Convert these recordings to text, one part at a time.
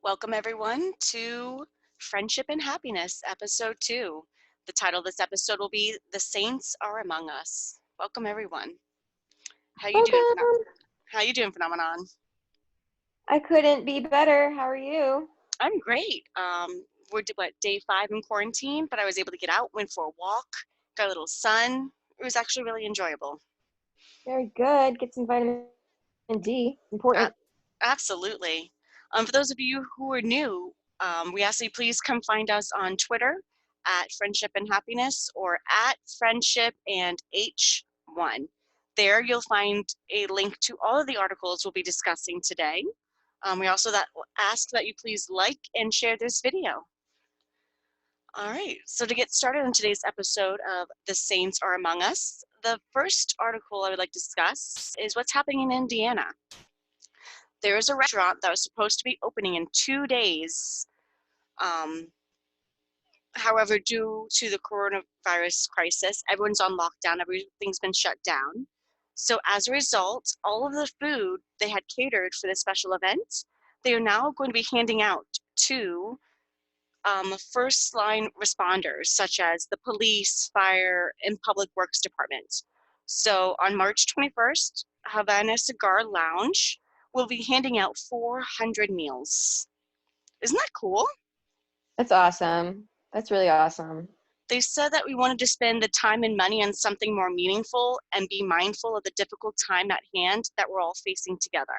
Welcome, everyone, to Friendship and Happiness, Episode 2. The title of this episode will be The Saints Are Among Us. Welcome, everyone. How you doing, Welcome. How you doing, Phenomenon? I couldn't be better. How are you? I'm great. We're day 5 in quarantine, but I was able to get out, went for a walk, got a little sun. It was actually really enjoyable. Very good. Get some vitamin D. A- Important. Absolutely. For those of you who are new, we ask that you please come find us on Twitter at Friendship and Happiness or at Friendship and H1. There you'll find a link to all of the articles we'll be discussing today. We also ask that you please like and share this video. All right, so to get started on today's episode of The Saints Are Among Us, the first article I would like to discuss is what's happening in Indiana. There is a restaurant that was supposed to be opening in 2 days. However, due to the coronavirus crisis, everyone's on lockdown, everything's been shut down. So as a result, all of the food they had catered for this special event, they are now going to be handing out to first line responders, such as the police, fire, and public works department. So on March 21st, Havana Cigar Lounge will be handing out 400 meals. Isn't that cool? That's awesome. That's really awesome. They said that we wanted to spend the time and money on something more meaningful and be mindful of the difficult time at hand that we're all facing together.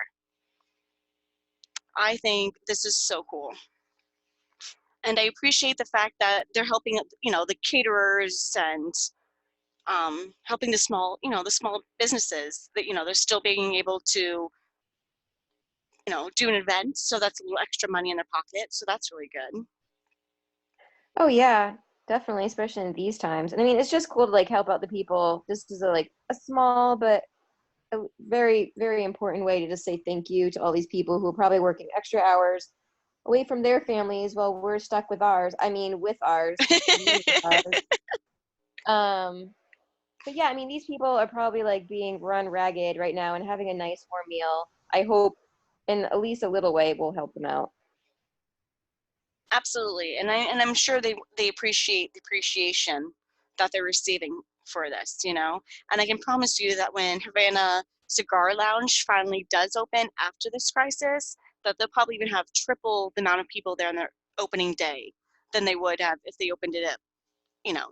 I think this is so cool. And I appreciate the fact that they're helping, the caterers and helping the small businesses that, they're still being able to, do an event. So that's a little extra money in their pocket. So that's really good. Oh yeah, definitely, especially in these times. And I mean, it's just cool to help out the people. This is a small but a very, very important way to just say thank you to all these people who are probably working extra hours away from their families while we're stuck with ours. I mean, with ours. With ours. But yeah, I mean, these people are probably being run ragged right now, and having a nice warm meal, I hope, in at least a little way, will help them out. Absolutely, and I'm sure they appreciate the appreciation that they're receiving for this, And I can promise you that when Havana Cigar Lounge finally does open after this crisis, that they'll probably even have triple the amount of people there on their opening day than they would have if they opened it up,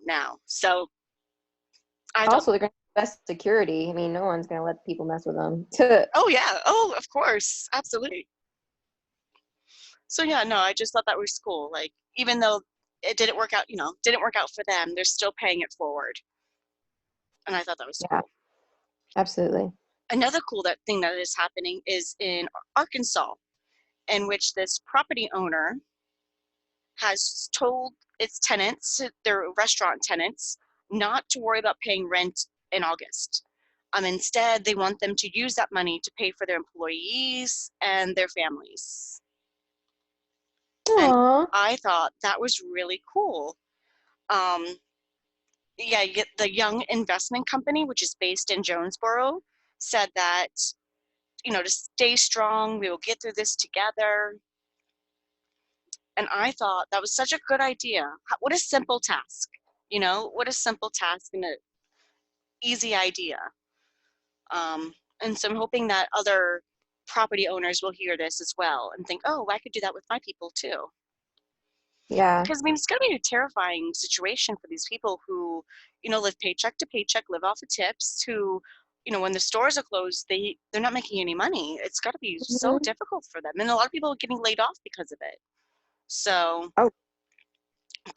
now. So I thought, Also, they're going to have best security. I mean, no one's going to let people mess with them. oh yeah, oh of course, absolutely. So yeah, no, I just thought that was cool. Like, even though it didn't work out, didn't work out for them, they're still paying it forward. And I thought that was Yeah, cool. absolutely. Another cool thing that is happening is in Arkansas, in which this property owner has told its tenants, their restaurant tenants, not to worry about paying rent in August. Instead, they want them to use that money to pay for their employees and their families. And Aww. I thought that was really cool. Um, yeah, the Young Investment Company, which is based in Jonesboro, said that, to stay strong, we will get through this together. And I thought that was such a good idea. What a simple task, what a simple task and an easy idea. And so I'm hoping that other property owners will hear this as well and think, oh, I could do that with my people too. Yeah. Because, it's going to be a terrifying situation for these people who, live paycheck to paycheck, live off of tips, who, when the stores are closed, they're not making any money. It's got to be so Mhm. difficult for them. And a lot of people are getting laid off because of it. So Oh,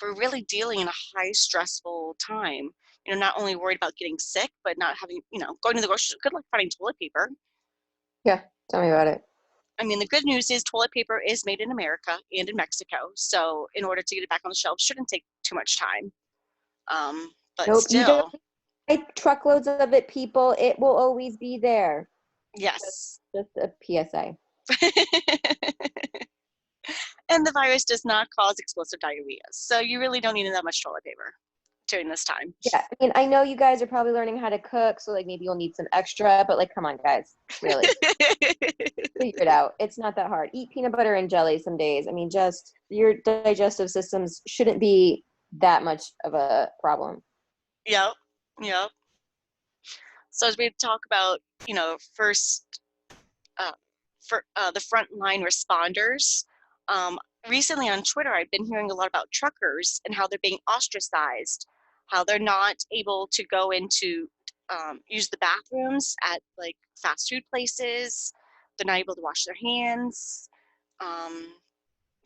we're really dealing in a high stressful time. Not only worried about getting sick, but not having, going to the grocery store. Good luck finding toilet paper. yeah. Tell me about it. The good news is toilet paper is made in America and in Mexico. So in order to get it back on the shelves, shouldn't take too much time. But Nope. You don't still, buy truckloads of it, people. It will always be there. yes. Just a PSA. And the virus does not cause explosive diarrhea. So you really don't need that much toilet paper. during this time. Yeah, I mean, I know you guys are probably learning how to cook, so like maybe you'll need some extra, but like, come on, guys, really, figure it out. It's not that hard. Eat peanut butter and jelly some days. I mean, just your digestive systems shouldn't be that much of a problem. Yep. Yep. So as we talk about, first uh, for the frontline responders. Recently on Twitter, I've been hearing a lot about truckers and how they're being ostracized, how they're not able to go into use the bathrooms at like fast food places. They're not able to wash their hands. Um,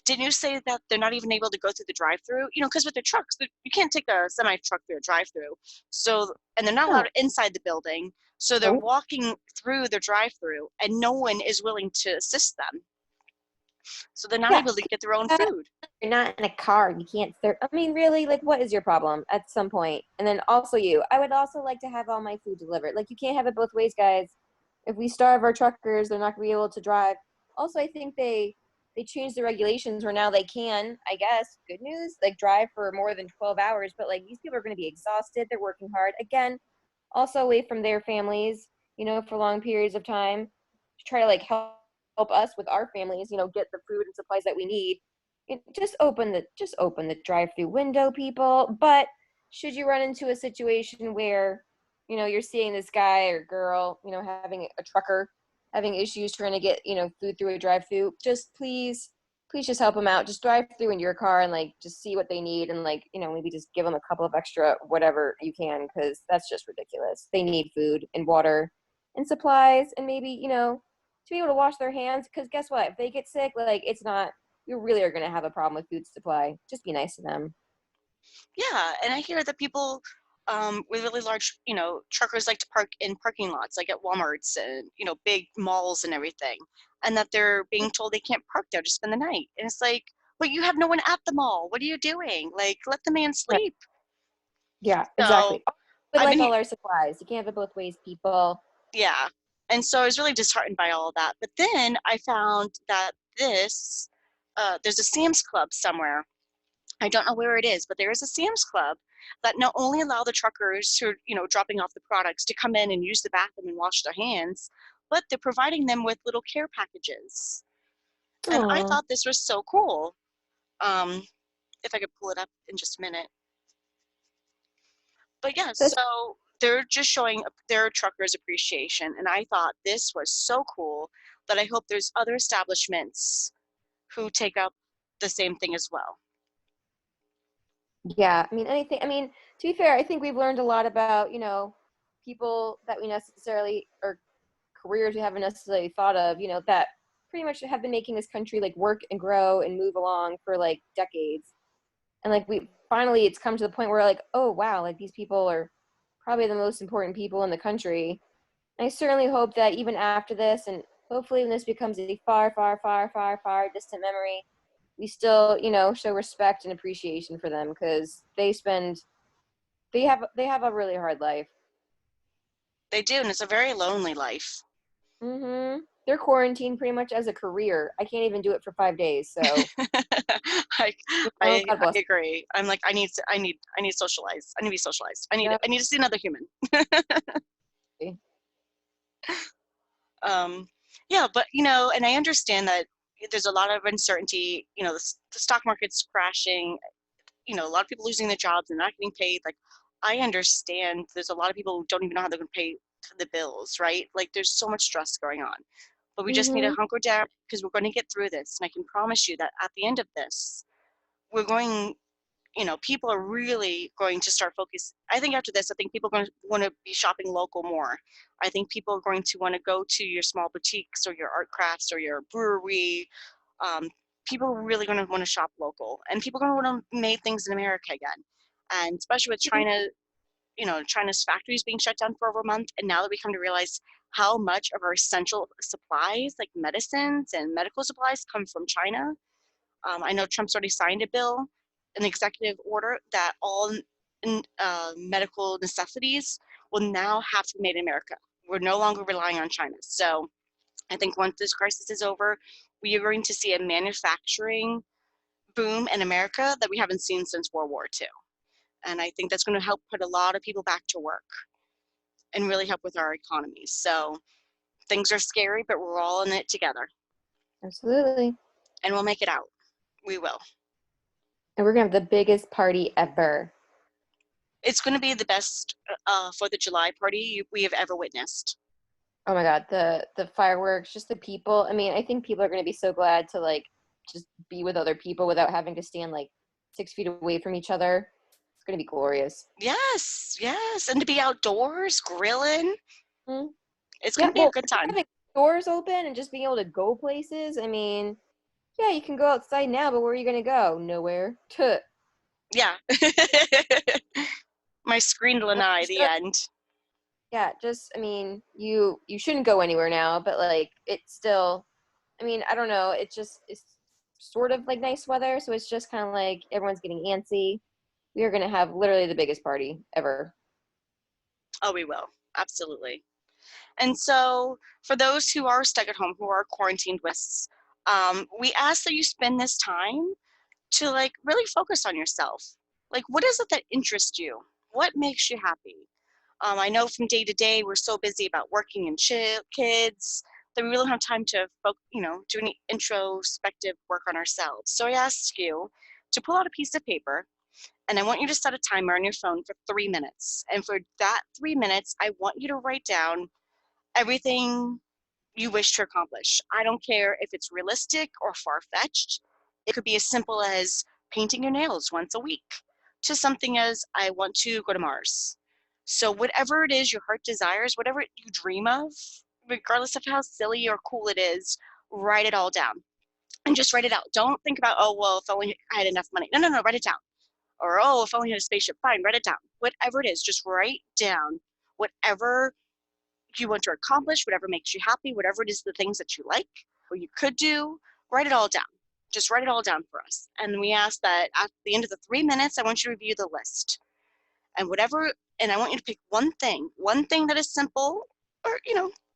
didn't you say that they're not even able to go through the drive-through? Because with the trucks, you can't take a semi truck through a drive-through. So, and they're not allowed No, inside the building. So they're nope. walking through the drive-through, and no one is willing to assist them. So they're not Yeah, able to get their own food. you're not in a car. You can't. I mean, really, like, what is your problem at some point? And then also, I would also like to have all my food delivered. Like, you can't have it both ways, guys. If we starve our truckers, they're not gonna be able to drive. Also, I think they changed the regulations where now they can, I guess, good news, like drive for more than 12 hours. But like, these people are gonna be exhausted. They're working hard again, also away from their families, for long periods of time to try to like help us with our families, get the food and supplies that we need. Just open the drive-through window, people. But should you run into a situation where, you're seeing this guy or girl, having a trucker having issues trying to get, food through a drive-through, just please just help them out. Just drive through in your car and like just see what they need and like, maybe just give them a couple of extra whatever you can because that's just ridiculous. They need food and water and supplies and maybe, to be able to wash their hands because guess what? If they get sick, like it's not you really are going to have a problem with food supply. Just be nice to them. Yeah, and I hear that people with really large, truckers like to park in parking lots, like at Walmarts and, big malls and everything, and that they're being told they can't park there to spend the night. And it's like, but you have no one at the mall. What are you doing? Like, let the man Right. sleep. Yeah, So exactly. But I've like been all our supplies, you can't have it both ways, people. Yeah. And so I was really disheartened by all of that. But then I found that there's a Sam's Club somewhere. I don't know where it is, but there is a Sam's Club that not only allow the truckers who are, dropping off the products to come in and use the bathroom and wash their hands, but they're providing them with little care packages. And I Oh, thought this was so cool. Um, if I could pull it up in just a minute. But yeah, that's so they're just showing their truckers appreciation. And I thought this was so cool that I hope there's other establishments who take up the same thing as well. yeah. I mean, anything. I mean, to be fair, I think we've learned a lot about people that we necessarily or careers we haven't necessarily thought of. That pretty much have been making this country like work and grow and move along for like decades. And like we finally it's come to the point where like, oh wow, like these people are probably the most important people in the country. And I certainly hope that even after this and hopefully when this becomes a far, far, far, far, far distant memory, we still, show respect and appreciation for them because they have a really hard life. They do, and it's a very lonely life. They're quarantined pretty much as a career. I can't even do it for 5 days. So, I, I God bless. I agree. I'm like I need socialized. I need to be socialized. Yep. I need to see another human. Um, yeah, but and I understand that there's a lot of uncertainty. The stock market's crashing. A lot of people losing their jobs and not getting paid. Like, I understand there's a lot of people who don't even know how they're going to pay the bills, right? Like, there's so much stress going on. But we just need to Mm-hmm. hunker down because we're going to get through this. And I can promise you that at the end of this, we're going, people are really going to start focus. I think after this, I think people are going to want to be shopping local more. I think people are going to want to go to your small boutiques or your art crafts or your brewery. Um, People are really going to want to shop local, and people are going to want to make things in America again. And especially with China, China's factories being shut down for over a month, and now that we come to realize how much of our essential supplies, like medicines and medical supplies, come from China. I know Trump's already signed a bill, an executive order that all medical necessities will now have to be made in America. We're no longer relying on China. So I think once this crisis is over, we are going to see a manufacturing boom in America that we haven't seen since World War II. And I think that's going to help put a lot of people back to work and really help with our economies. So things are scary, but we're all in it together Absolutely. and we'll make it out. We will. And we're gonna have the biggest party ever. It's going to be the best 4th of July party we have ever witnessed. Oh my God, the fireworks, just the people. I mean, I think people are gonna be so glad to like just be with other people without having to stand like 6 feet away from each other. It's gonna be glorious. Yes, yes. And to be outdoors, grilling, Mm. it's going Yeah, to be a well, good time. having doors open and just being able to go places. I mean, yeah, you can go outside now, but where are you gonna go? Nowhere. Tuh. Yeah. My screened lanai, the end. Yeah, just I mean, you shouldn't go anywhere now, but like it's still I mean, I don't know, it's sort of like nice weather, so it's just kind of like everyone's getting antsy. We are going to have literally the biggest party ever. Oh, we will. Absolutely. And so, for those who are stuck at home, who are quarantined with us, we ask that you spend this time to like really focus on yourself. Like, what is it that interests you? What makes you happy? I know from day to day we're so busy about working and kids that we really don't have time to, do any introspective work on ourselves. So I ask you to pull out a piece of paper, and I want you to set a timer on your phone for 3 minutes. And for that 3 minutes, I want you to write down everything you wish to accomplish. I don't care if it's realistic or far fetched. It could be as simple as painting your nails once a week to something as I want to go to Mars. So, whatever it is your heart desires, whatever you dream of, regardless of how silly or cool it is, write it all down and just write it out. Don't think about, oh, well, if only I had enough money. No, no, no, write it down. Or, oh, if only I had a spaceship, fine, write it down. Whatever it is, just write down whatever you want to accomplish, whatever makes you happy, whatever it is, the things that you like, or you could do, write it all down. Just write it all down for us. And we ask that at the end of the 3 minutes, I want you to review the list. And whatever, and I want you to pick one thing that is simple or,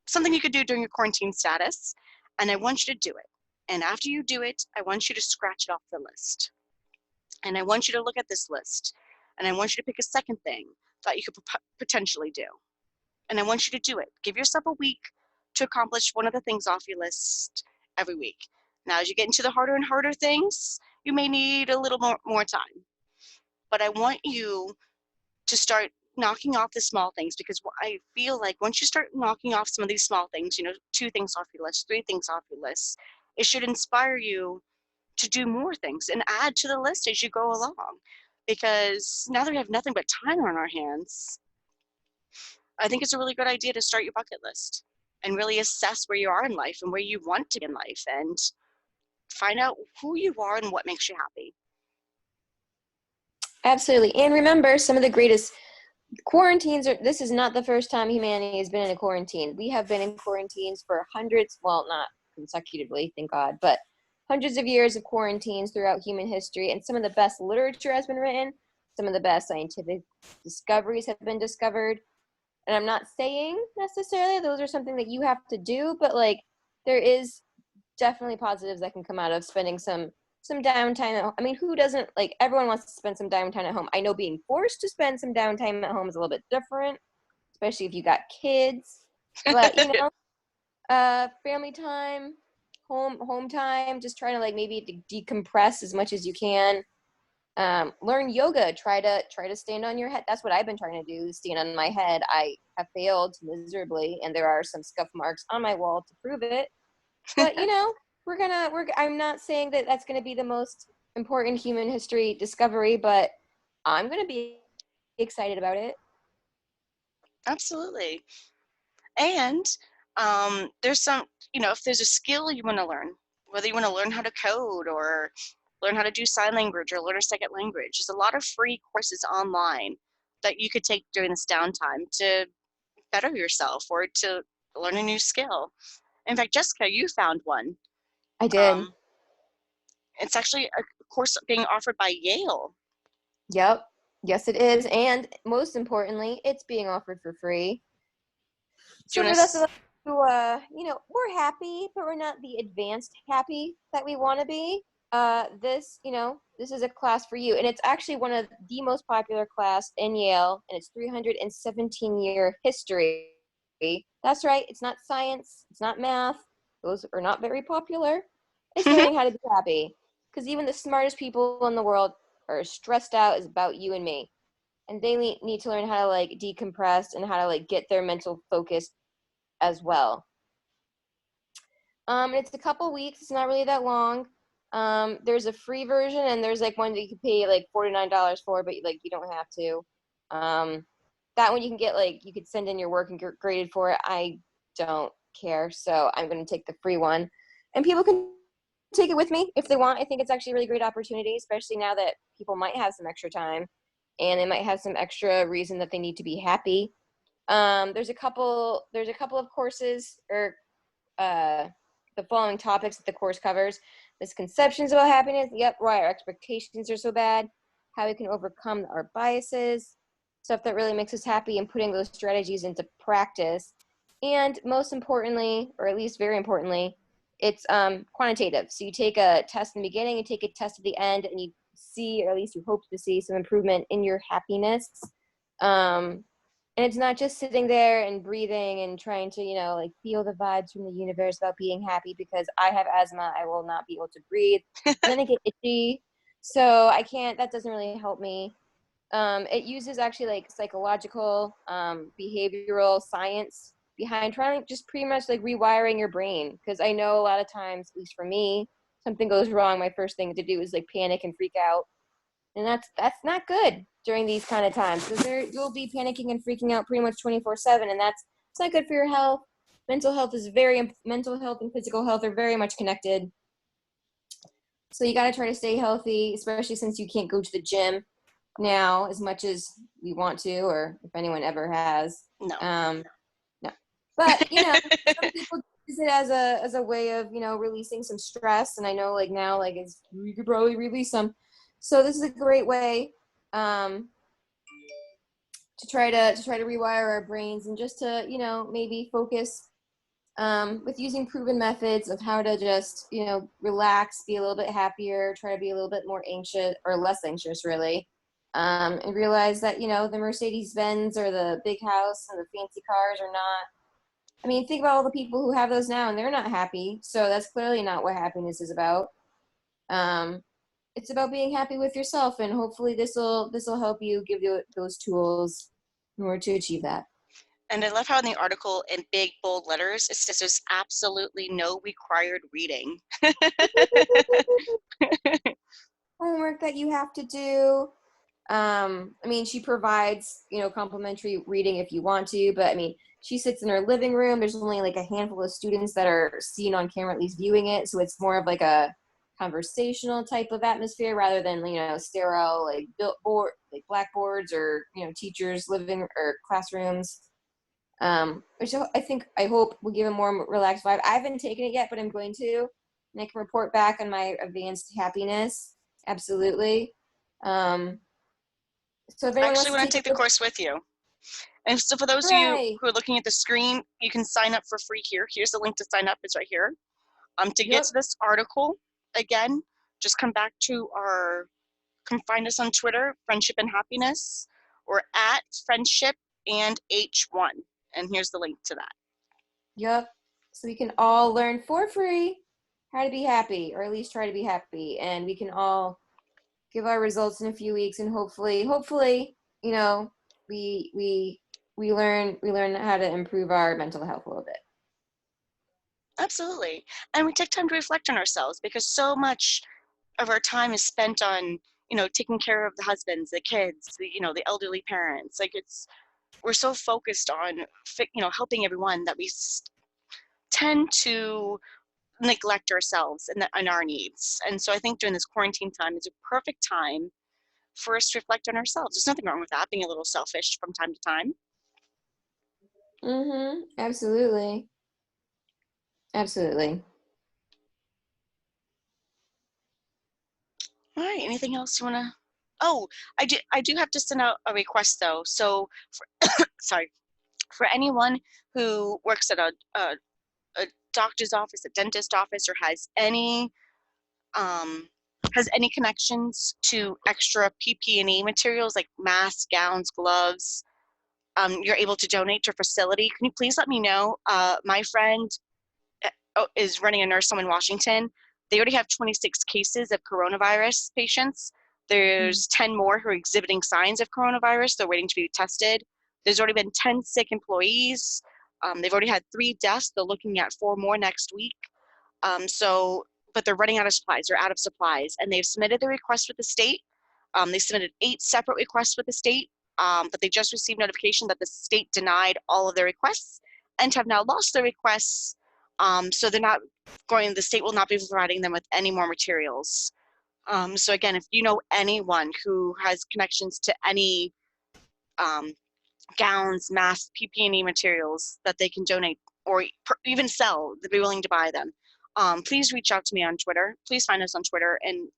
something you could do during your quarantine status. And I want you to do it. And after you do it, I want you to scratch it off the list. And I want you to look at this list. And I want you to pick a second thing that you could potentially do. And I want you to do it. Give yourself a week to accomplish one of the things off your list every week. Now, as you get into the harder and harder things, you may need a little more time. But I want you to start knocking off the small things, because I feel like once you start knocking off some of these small things, 2 things off your list, 3 things off your list, it should inspire you to do more things and add to the list as you go along. Because now that we have nothing but time on our hands, I think it's a really good idea to start your bucket list and really assess where you are in life and where you want to be in life and find out who you are and what makes you happy. Absolutely. And remember, some of the greatest quarantines are this is not the first time humanity has been in a quarantine. We have been in quarantines for hundreds, well, not consecutively, thank God, but hundreds of years of quarantines throughout human history, and some of the best literature has been written, some of the best scientific discoveries have been discovered. And I'm not saying necessarily those are something that you have to do, but like there is definitely positives that can come out of spending some downtime at home. I mean, who doesn't like everyone wants to spend some downtime at home. I know being forced to spend some downtime at home is a little bit different, especially if you got kids. But family time, home time, just trying to like maybe decompress as much as you can. Learn yoga. Try to stand on your head. That's what I've been trying to do, stand on my head. I have failed miserably, and there are some scuff marks on my wall to prove it. But I'm not saying that that's gonna be the most important human history discovery, but I'm gonna be excited about it. Absolutely. And there's some, if there's a skill you want to learn, whether you want to learn how to code or learn how to do sign language or learn a second language, there's a lot of free courses online that you could take during this downtime to better yourself or to learn a new skill. In fact, Jessica, you found one. I did. Um, it's actually a course being offered by Yale. Yep. Yes, it is. And most importantly, it's being offered for free. Do So you want for to? those of us who, we're happy, but we're not the advanced happy that we want to be, this is a class for you. And it's actually one of the most popular class in Yale, and it's 317-year history. That's right, it's not science, it's not math. Those are not very popular. It's learning how to be happy. Because even the smartest people in the world are stressed out as about you and me. And they need to learn how to like decompress and how to like get their mental focus as well. It's a couple weeks. It's not really that long. There's a free version and there's like one that you can pay like $49 for, but like you don't have to. That one you can get like you could send in your work and get graded for it. I don't care, so I'm going to take the free one, and people can take it with me if they want. I think it's actually a really great opportunity, especially now that people might have some extra time and they might have some extra reason that they need to be happy. There's a couple of courses or uh, the following topics that the course covers: misconceptions about happiness, yep, why our expectations are so bad, how we can overcome our biases, stuff that really makes us happy, and putting those strategies into practice. And most importantly, or at least very importantly, it's quantitative. So you take a test in the beginning, you take a test at the end, and you see, or at least you hope to see, some improvement in your happiness. And it's not just sitting there and breathing and trying to, like feel the vibes from the universe about being happy. Because I have asthma, I will not be able to breathe. And then I get itchy. So I can't, that doesn't really help me. It uses actually like psychological, behavioral science behind trying to just pretty much like rewiring your brain. Because I know a lot of times, at least for me, something goes wrong, my first thing to do is like panic and freak out, and that's not good during these kind of times, because you'll be panicking and freaking out pretty much 24/7, and it's not good for your health. Mental health and physical health are very much connected. So you got to try to stay healthy, especially since you can't go to the gym now as much as we want to, or if anyone ever has. No. No, but some people use it as a way of releasing some stress, and I know like now like you could probably release some. So this is a great way um, to try to rewire our brains, and just to maybe focus with using proven methods of how to just relax, be a little bit happier, try to be a little bit more anxious or less anxious, really. And realize that the Mercedes Benz or the big house and the fancy cars are not. I mean, think about all the people who have those now and they're not happy. So that's clearly not what happiness is about. Um, it's about being happy with yourself, and hopefully this will help you, give you those tools in order to achieve that. And I love how in the article in big bold letters it says there's absolutely no required reading. Homework that you have to do. I mean, she provides, complimentary reading if you want to, but I mean, she sits in her living room. There's only like a handful of students that are seen on camera, at least viewing it. So it's more of like a conversational type of atmosphere rather than, sterile, like board, like blackboards or, teachers' living or classrooms. Which I hope will give a more relaxed vibe. I haven't taken it yet, but I'm going to, and I can report back on my advanced happiness. Absolutely. Um, so if I anyone actually wants to want to take take the it, course with you. And so for those of you hooray! who are looking at the screen, you can sign up for free here. Here's the link to sign up. It's right here. To get to Yep, this article, again, just come find us on Twitter, Friendship and Happiness, or at Friendship and H1. And here's the link to that. yep. So we can all learn for free how to be happy, or at least try to be happy, and we can all give our results in a few weeks, and hopefully, you know, we learn how to improve our mental health a little bit. Absolutely. And we take time to reflect on ourselves because so much of our time is spent on, taking care of the husbands, the kids, the elderly parents. Like we're so focused on, helping everyone that we tend to neglect ourselves and our needs. And so I think during this quarantine time is a perfect time for us to reflect on ourselves. There's nothing wrong with that, being a little selfish from time to time. Absolutely. Absolutely. All right. Anything else you want to? Oh, I do have to send out a request though. So, sorry, for anyone who works at a doctor's office, a dentist office, or has any has any connections to extra PPE materials like masks, gowns, gloves, you're able to donate to a facility, can you please let me know? My friend is running a nurse home in Washington. They already have 26 cases of coronavirus patients. Mm. There's 10 more who are exhibiting signs of coronavirus. They're waiting to be tested. There's already been 10 sick employees. They've already had 3 deaths. They're looking at 4 more next week. But they're running out of supplies. They're out of supplies, and they've submitted the request with the state. They submitted 8 separate requests with the state, but they just received notification that the state denied all of their requests and have now lost their requests. So they're not going. The state will not be providing them with any more materials. So again, if you know anyone who has connections to any um, gowns, masks, PPE materials that they can donate or even sell, they'd be willing to buy them. Please reach out to me on Twitter. Please find us on Twitter, and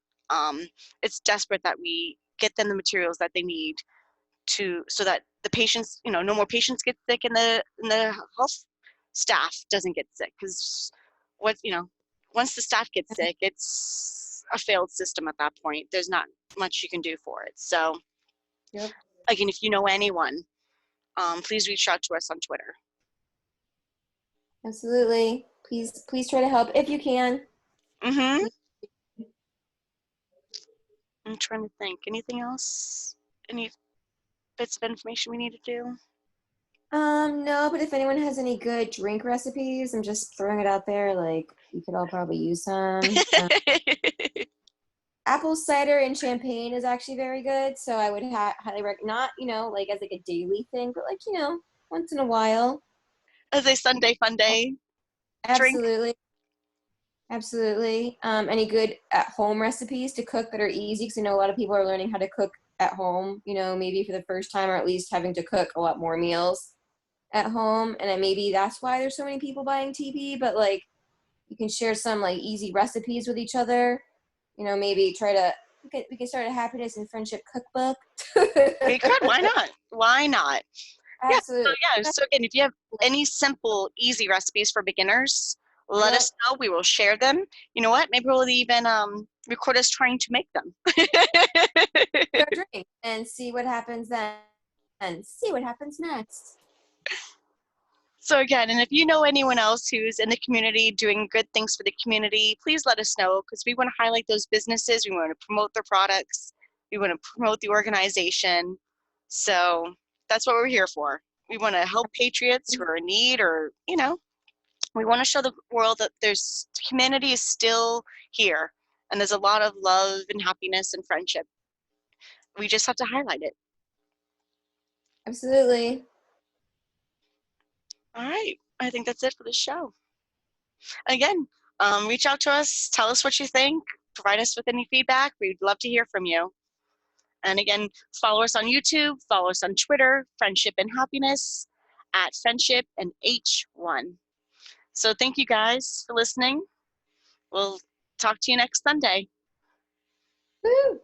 it's desperate that we get them the materials that they need so that the patients, no more patients get sick, and the health staff doesn't get sick, because once the staff gets sick, it's a failed system at that point. There's not much you can do for it. So Yep. again, if you know anyone, please reach out to us on Twitter. Absolutely. Please try to help if you can. Mm-hmm. I'm trying to think. Anything else? Any bits of information we need to do? No, but if anyone has any good drink recipes, I'm just throwing it out there. Like, we could all probably use some. Apple cider and champagne is actually very good, so I would highly recommend. Not, like as like a daily thing, but like, once in a while. As a Sunday fun day drink. Absolutely. Absolutely. Any good at home recipes to cook that are easy? Because I know a lot of people are learning how to cook at home, maybe for the first time, or at least having to cook a lot more meals at home. And then maybe that's why there's so many people buying TP, but like you can share some like easy recipes with each other. Maybe we can start a happiness and friendship cookbook. We could. Why not? Why not? Yeah. So Absolutely. yeah. So again, if you have any simple, easy recipes for beginners, let Yep. us know. We will share them. You know what? Maybe we'll even record us trying to make them. Share a drink and see what happens then. And see what happens next. So again, and if you know anyone else who's in the community doing good things for the community, please let us know, because we want to highlight those businesses. We want to promote their products. We want to promote the organization. So that's what we're here for. We want to help patriots who are in need, or, we want to show the world that there's humanity is still here, and there's a lot of love and happiness and friendship. We just have to highlight it. Absolutely. All right. I think that's it for the show. Again, reach out to us, tell us what you think, provide us with any feedback. We'd love to hear from you. And again, follow us on YouTube, follow us on Twitter, Friendship and Happiness, at Friendship and H1. So thank you guys for listening. We'll talk to you next Sunday. Woo!